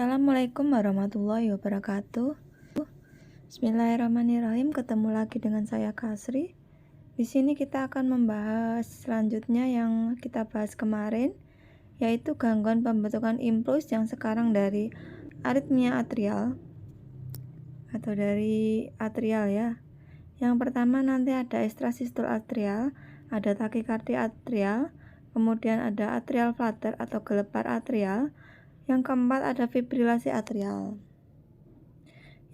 Assalamualaikum warahmatullahi wabarakatuh. Bismillahirrahmanirrahim. Ketemu lagi dengan saya Kasri. Di sini kita akan membahas selanjutnya yang kita bahas kemarin, yaitu gangguan pembentukan impuls yang sekarang dari aritmia atrial atau dari atrial ya. Yang pertama nanti ada extrasistul atrial, ada takikardi atrial, kemudian ada atrial flutter atau gelepar atrial. Yang keempat ada fibrilasi atrial.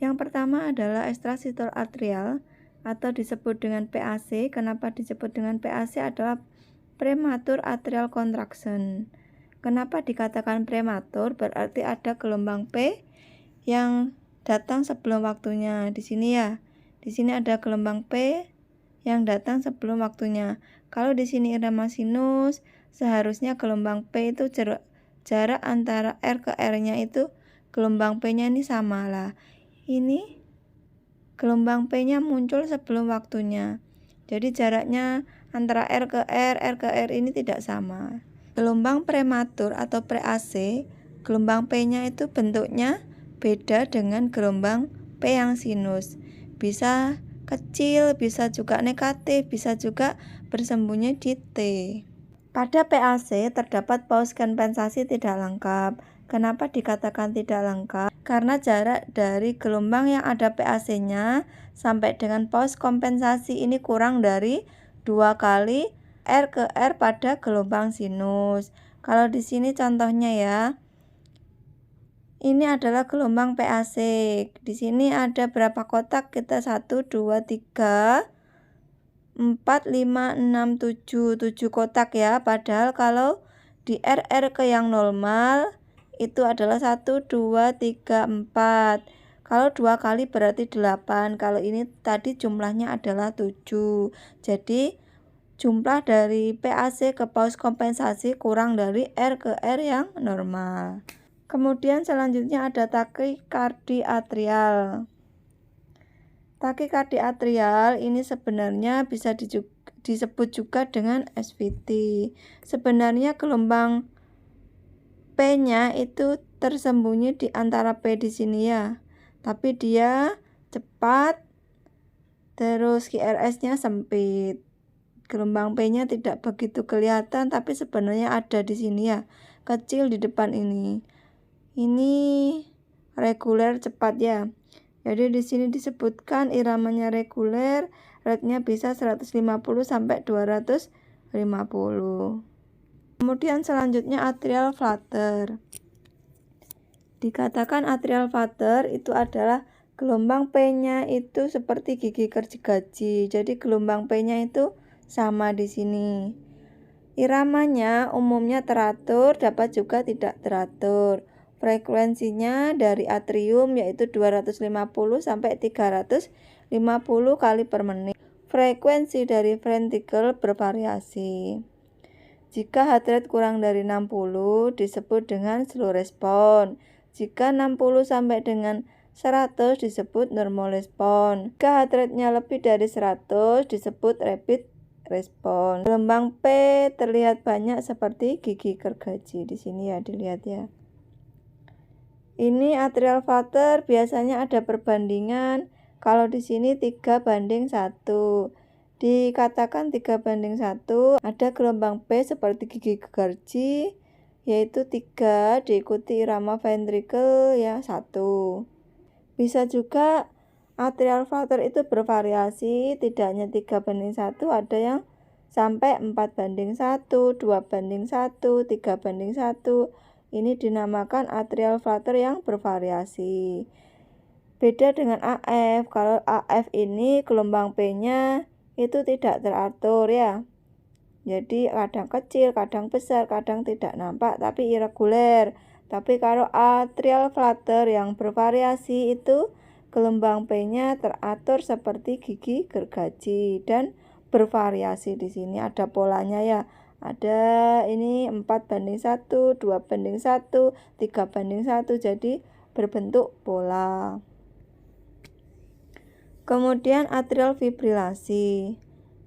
Yang pertama adalah extrasistul atrial atau disebut dengan PAC. Kenapa disebut dengan PAC? Adalah prematur atrial contraction. Kenapa dikatakan prematur? Berarti ada gelombang P yang datang sebelum waktunya. Di sini ya. Di sini ada gelombang P yang datang sebelum waktunya. Kalau di sini irama sinus, seharusnya gelombang P itu jarak antara R ke R-nya itu gelombang P-nya ini sama lah. Ini gelombang P-nya muncul sebelum waktunya. Jadi jaraknya antara R ke R ini tidak sama. Gelombang prematur atau pre-AC, gelombang P-nya itu bentuknya beda dengan gelombang P yang sinus. Bisa kecil, bisa juga negatif, bisa juga bersembunyi di T. Pada PAC terdapat paus kompensasi tidak lengkap. Kenapa dikatakan tidak lengkap? Karena jarak dari gelombang yang ada PAC-nya sampai dengan paus kompensasi ini kurang dari 2 kali R ke R pada gelombang sinus. Kalau di sini contohnya ya, ini adalah gelombang PAC. Di sini ada berapa kotak? Kita 1, 2, 3, 4, 5, 6, 7 kotak ya. Padahal kalau di RR ke yang normal itu adalah 1, 2, 3, 4. Kalau 2 kali berarti 8. Kalau ini tadi jumlahnya adalah 7. Jadi jumlah dari PAC ke paus kompensasi kurang dari R ke R yang normal. Kemudian selanjutnya ada takikardi atrial. Takikardi atrial ini sebenarnya bisa disebut juga dengan SVT. Sebenarnya gelombang P-nya itu tersembunyi di antara P di sini ya. Tapi dia cepat, terus QRS-nya sempit. Gelombang P-nya tidak begitu kelihatan, tapi sebenarnya ada di sini ya. Kecil di depan ini. Ini reguler cepat ya. Jadi di sini disebutkan iramanya reguler, rate-nya bisa 150 sampai 250. Kemudian selanjutnya atrial flutter. Dikatakan atrial flutter itu adalah gelombang P-nya itu seperti gigi gergaji. Jadi gelombang P-nya itu sama di sini. Iramanya umumnya teratur, dapat juga tidak teratur. Frekuensinya dari atrium yaitu 250 sampai 350 kali per menit. Frekuensi dari ventricle bervariasi. Jika heart rate kurang dari 60 disebut dengan slow response. Jika 60 sampai dengan 100 disebut normal response. Jika heart rate-nya lebih dari 100 disebut rapid response. Gelombang P terlihat banyak seperti gigi gergaji di sini ya, dilihat ya. Ini atrial flutter biasanya ada perbandingan. Kalau di sini 3:1. Dikatakan 3:1, ada gelombang P seperti gigi gergaji yaitu 3 diikuti irama ventricle ya 1. Bisa juga atrial flutter itu bervariasi, tidak hanya 3:1, ada yang sampai 4:1, 2:1, 3:1. Ini dinamakan atrial flutter yang bervariasi. Beda dengan AF. Kalau AF ini gelombang P-nya itu tidak teratur ya. Jadi kadang kecil, kadang besar, kadang tidak nampak tapi irregular. Tapi kalau atrial flutter yang bervariasi itu gelombang P-nya teratur seperti gigi gergaji dan bervariasi. Di sini ada polanya ya. Ada ini 4:1, 2:1, 3:1, jadi berbentuk pola. Kemudian atrial fibrilasi.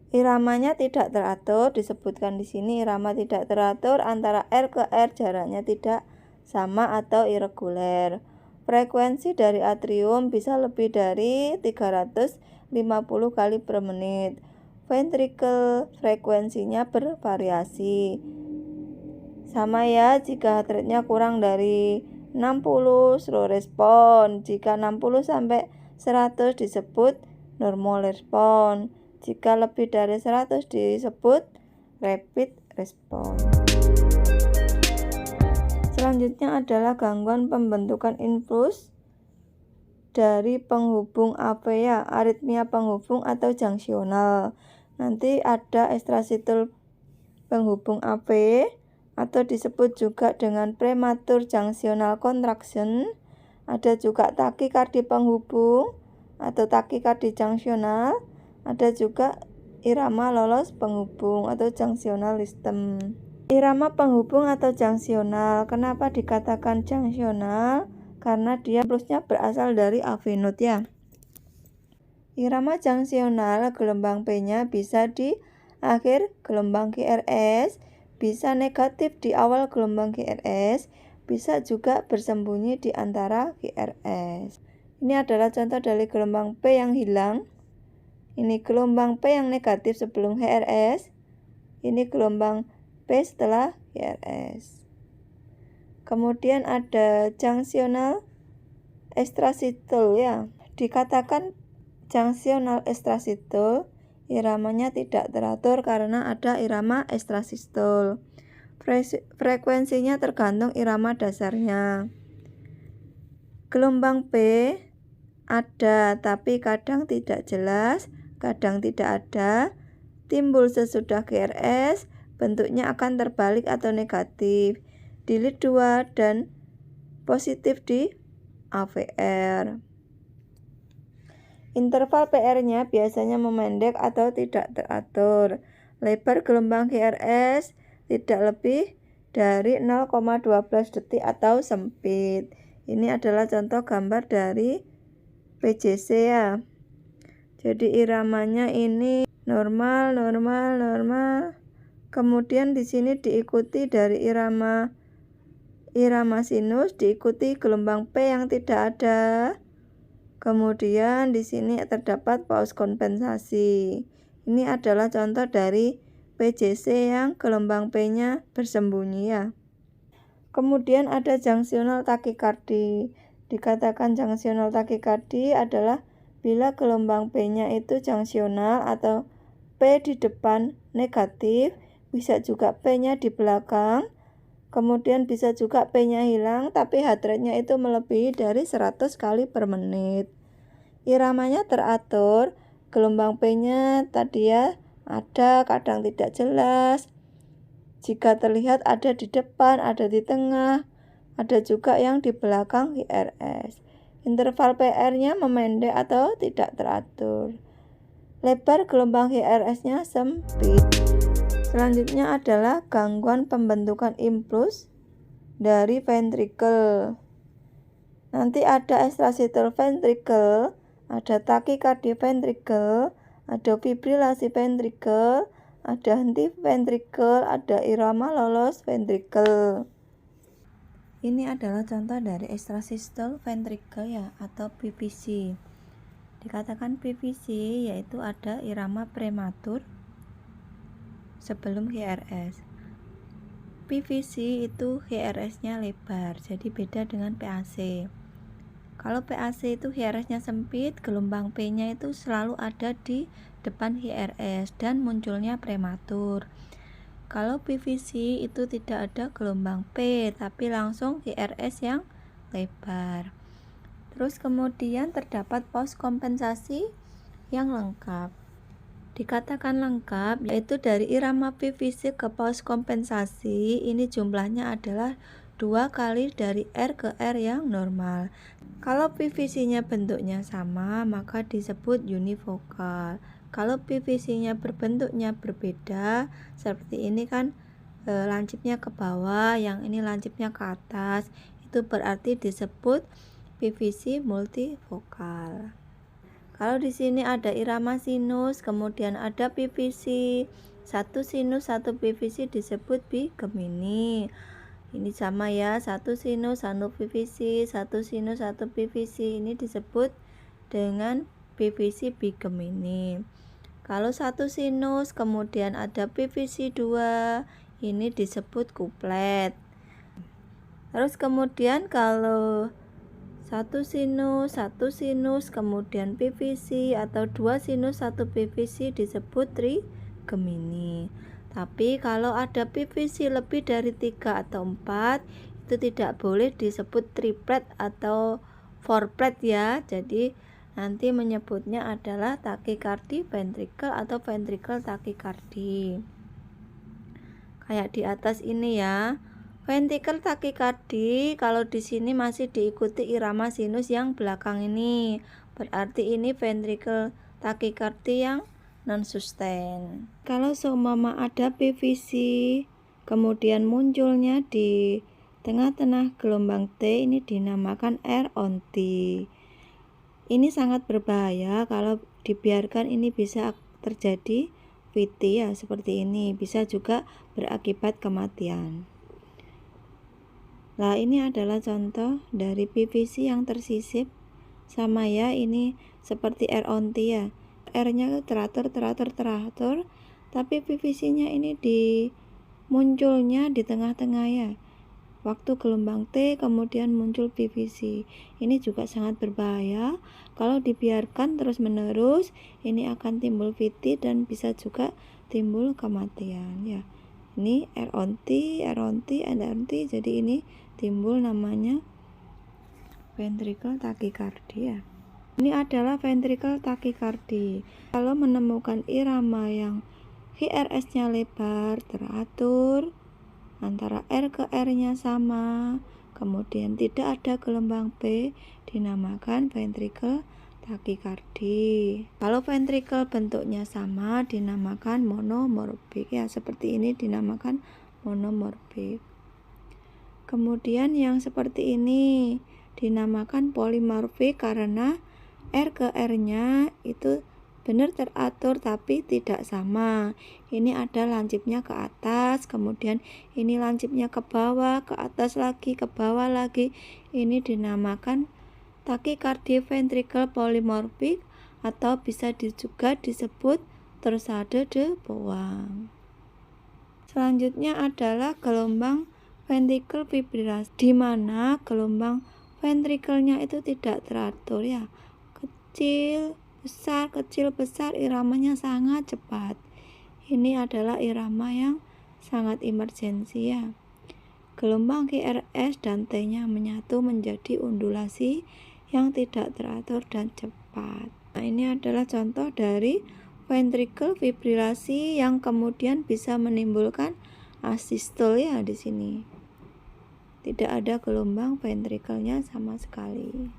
Iramanya tidak teratur, disebutkan di sini irama tidak teratur antara R ke R, jaraknya tidak sama atau irregular. Frekuensi dari atrium bisa lebih dari 350 kali per menit. Ventricle frekuensinya bervariasi. Sama ya, jika heart rate-nya kurang dari 60 slow respon. Jika 60 sampai 100 disebut normal respon. Jika lebih dari 100 disebut rapid respon. Selanjutnya adalah gangguan pembentukan infus dari penghubung AV, aritmia penghubung atau junctional. Nanti ada extrasystoles penghubung AV atau disebut juga dengan prematur junctional contraction. Ada juga takikardi penghubung atau takikardi junctional. Ada juga irama lolos penghubung atau junctional rhythm. Irama penghubung atau junctional. Kenapa dikatakan junctional? Karena dia impulsnya berasal dari AV node ya. Irama junctional gelombang P-nya bisa di akhir gelombang QRS, bisa negatif di awal gelombang QRS, bisa juga bersembunyi di antara QRS. Ini adalah contoh dari gelombang P yang hilang. Ini gelombang P yang negatif sebelum QRS. Ini gelombang P setelah QRS. Kemudian ada junctional extrasystole ya. Dikatakan junctional extrasystole, iramanya tidak teratur karena ada irama extrasystole. Frekuensinya tergantung irama dasarnya. Gelombang P ada tapi kadang tidak jelas, kadang tidak ada. Timbul sesudah QRS, bentuknya akan terbalik atau negatif di lead 2 dan positif di AVR. Interval PR-nya biasanya memendek atau tidak teratur. Lebar gelombang QRS tidak lebih dari 0,12 detik atau sempit. Ini adalah contoh gambar dari PJC ya. Jadi iramanya ini normal. Kemudian di sini diikuti dari irama sinus, diikuti gelombang P yang tidak ada. Kemudian di sini terdapat pause kompensasi. Ini adalah contoh dari PJC yang gelombang P-nya bersembunyi ya. Kemudian ada junctional takikardi. Dikatakan junctional takikardi adalah bila gelombang P-nya itu junctional atau P di depan negatif, bisa juga P-nya di belakang. Kemudian bisa juga P-nya hilang tapi heart rate-nya itu melebihi dari 100 kali per menit. Iramanya teratur, gelombang P-nya tadi ya ada, kadang tidak jelas. Jika terlihat ada di depan, ada di tengah, ada juga yang di belakang QRS. Interval PR-nya memendek atau tidak teratur. Lebar gelombang QRS-nya sempit. Selanjutnya adalah gangguan pembentukan impuls dari ventricle. Nanti ada extrasystole ventricle, ada takikardi ventricle, ada fibrilasi ventricle, ada henti ventricle, ada irama lolos ventricle. Ini adalah contoh dari extrasystole ventricle ya atau PVC. Dikatakan PVC yaitu ada irama prematur sebelum QRS. PVC itu QRS-nya lebar, jadi beda dengan PAC. Kalau PAC itu QRS-nya sempit, gelombang P-nya itu selalu ada di depan QRS dan munculnya prematur. Kalau PVC itu tidak ada gelombang P, tapi langsung QRS yang lebar. Terus kemudian terdapat pause kompensasi yang lengkap. Dikatakan lengkap yaitu dari irama PVC ke pause kompensasi ini jumlahnya adalah 2 kali dari R ke R yang normal. Kalau PVC-nya bentuknya sama maka disebut univokal. Kalau PVC-nya berbentuknya berbeda seperti ini kan lancipnya ke bawah, yang ini lancipnya ke atas, itu berarti disebut PVC multivokal. Kalau di sini ada irama sinus, kemudian ada PVC, satu sinus, satu PVC disebut bigemini. Ini sama ya, satu sinus, satu PVC, satu sinus, satu PVC. Ini disebut dengan PVC bigemini. Kalau satu sinus kemudian ada PVC 2, ini disebut kuplet. Terus kemudian kalau satu sinus kemudian PVC atau dua sinus satu PVC disebut trigemini. Tapi kalau ada PVC lebih dari 3 atau 4 itu tidak boleh disebut triplet atau fourplet ya. Jadi nanti menyebutnya adalah takikardi ventricle atau ventricle takikardi. Kayak di atas ini ya. Ventricle takikardi kalau di sini masih diikuti irama sinus yang belakang ini. Berarti ini ventricle takikardi yang non sustain. Kalau seumpama ada PVC kemudian munculnya di tengah-tengah gelombang T, ini dinamakan R on T. Ini sangat berbahaya kalau dibiarkan, ini bisa terjadi VT ya seperti ini, bisa juga berakibat kematian. Nah, ini adalah contoh dari PVC yang tersisip sama ya, ini seperti R on T ya. R-nya teratur, tapi PVC-nya ini munculnya di tengah-tengah ya. Waktu gelombang T kemudian muncul PVC. Ini juga sangat berbahaya. Kalau dibiarkan terus-menerus, ini akan timbul VT dan bisa juga timbul kematian ya. Ini R on T, R on T, R on T. Jadi ini timbul namanya ventricle takikardi ya. Ini adalah ventricle takikardi. Kalau menemukan irama yang QRS-nya lebar, teratur, antara R ke R-nya sama, kemudian tidak ada gelombang P, dinamakan ventricle takikardi. Kalau ventricle bentuknya sama, dinamakan monomorfik ya, seperti ini dinamakan monomorfik. Kemudian yang seperti ini dinamakan polimorfik karena R ke R-nya itu benar teratur tapi tidak sama. Ini ada lancipnya ke atas, kemudian ini lancipnya ke bawah, ke atas lagi, ke bawah lagi. Ini dinamakan takikardi ventricle polimorfik atau bisa juga disebut torsade de Bowen. Selanjutnya adalah gelombang ventricle fibrilasi, di mana gelombang ventrikelnya itu tidak teratur ya. Kecil, besar, iramanya sangat cepat. Ini adalah irama yang sangat emergensi ya. Gelombang QRS dan T-nya menyatu menjadi undulasi yang tidak teratur dan cepat. Nah, ini adalah contoh dari ventricle fibrilasi yang kemudian bisa menimbulkan asistol ya di sini. Tidak ada gelombang ventrikelnya sama sekali.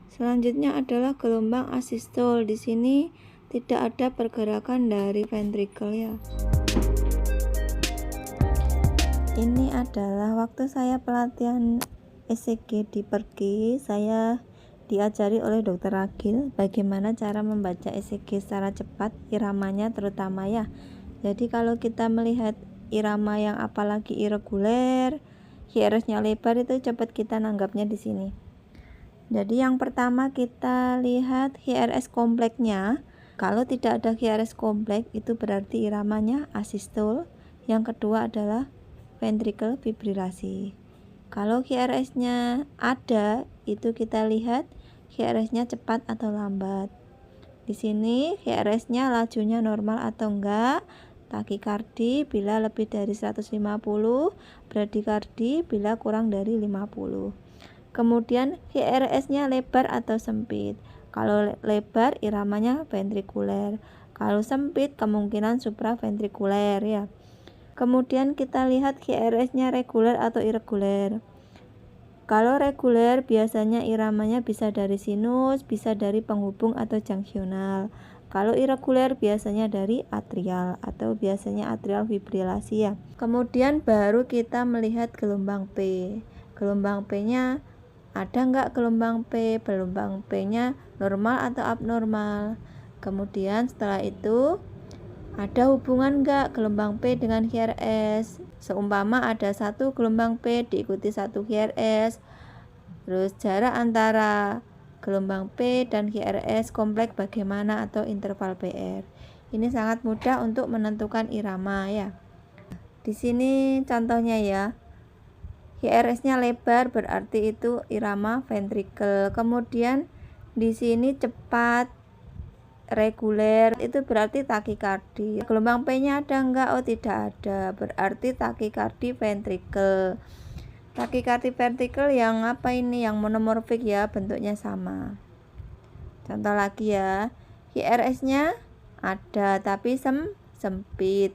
Selanjutnya adalah gelombang asistol. Di sini tidak ada pergerakan dari ventrikel ya. Ini adalah waktu saya pelatihan ECG di Perki. Saya diajari oleh Dr. Agil bagaimana cara membaca ECG secara cepat, iramanya terutama ya. Jadi kalau kita melihat irama yang apalagi irreguler, QRS-nya lebar, itu cepat kita nanggapnya di sini. Jadi yang pertama kita lihat QRS kompleksnya. Kalau tidak ada QRS kompleks itu berarti iramanya asistol. Yang kedua adalah ventricle fibrilasi. Kalau QRS-nya ada, itu kita lihat QRS-nya cepat atau lambat. Di sini QRS-nya lajunya normal atau enggak. Takikardi bila lebih dari 150, bradikardi bila kurang dari 50. Kemudian QRS-nya lebar atau sempit. Kalau lebar iramanya ventrikuler. Kalau sempit kemungkinan supraventrikuler ya. Kemudian kita lihat QRS-nya reguler atau irreguler. Kalau reguler biasanya iramanya bisa dari sinus, bisa dari penghubung atau junctional. Kalau irreguler biasanya dari atrial atau biasanya atrial fibrilasi ya. Kemudian baru kita melihat gelombang P. Gelombang P-nya ada enggak gelombang P? Gelombang P-nya normal atau abnormal. Kemudian setelah itu ada hubungan enggak gelombang P dengan QRS? Seumpama ada satu gelombang P diikuti satu QRS, terus jarak antara gelombang P dan QRS kompleks bagaimana atau interval PR. Ini sangat mudah untuk menentukan irama ya. Di sini contohnya ya. QRS-nya lebar berarti itu irama ventrikel. Kemudian di sini cepat, reguler, itu berarti takikardi. Gelombang P-nya ada enggak? Oh, tidak ada. Berarti takikardi ventrikel. Takikardi ventrikel yang apa ini? Yang monomorfik ya, bentuknya sama. Contoh lagi ya. QRS-nya ada tapi sempit.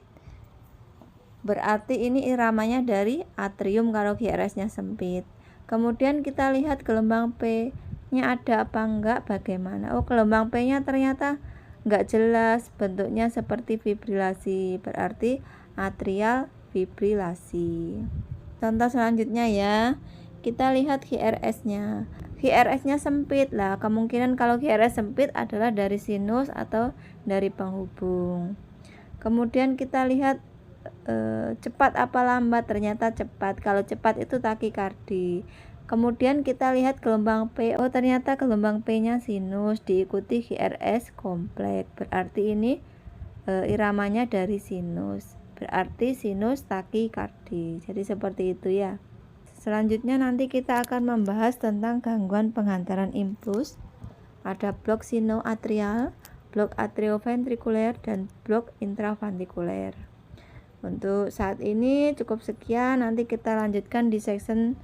Berarti ini iramanya dari atrium kalau QRS-nya sempit. Kemudian kita lihat gelombang P-nya ada apa enggak, bagaimana. Oh, gelombang P-nya ternyata enggak jelas, bentuknya seperti fibrilasi, berarti atrial fibrilasi. Contoh selanjutnya ya, kita lihat QRS-nya. QRS-nya sempit lah, kemungkinan kalau QRS sempit adalah dari sinus atau dari penghubung. Kemudian kita lihat cepat apa lambat, ternyata cepat. Kalau cepat itu takikardi. Kemudian kita lihat gelombang P. Oh, ternyata gelombang P-nya sinus diikuti QRS kompleks. Berarti ini iramanya dari sinus. Berarti sinus takikardi. Jadi seperti itu ya. Selanjutnya nanti kita akan membahas tentang gangguan penghantaran impuls. Ada blok sinoatrial, blok atrioventrikuler, dan blok intraventrikuler. Untuk saat ini cukup sekian, nanti kita lanjutkan di section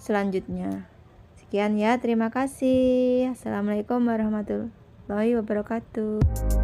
selanjutnya. Sekian ya, terima kasih. Assalamualaikum warahmatullahi wabarakatuh.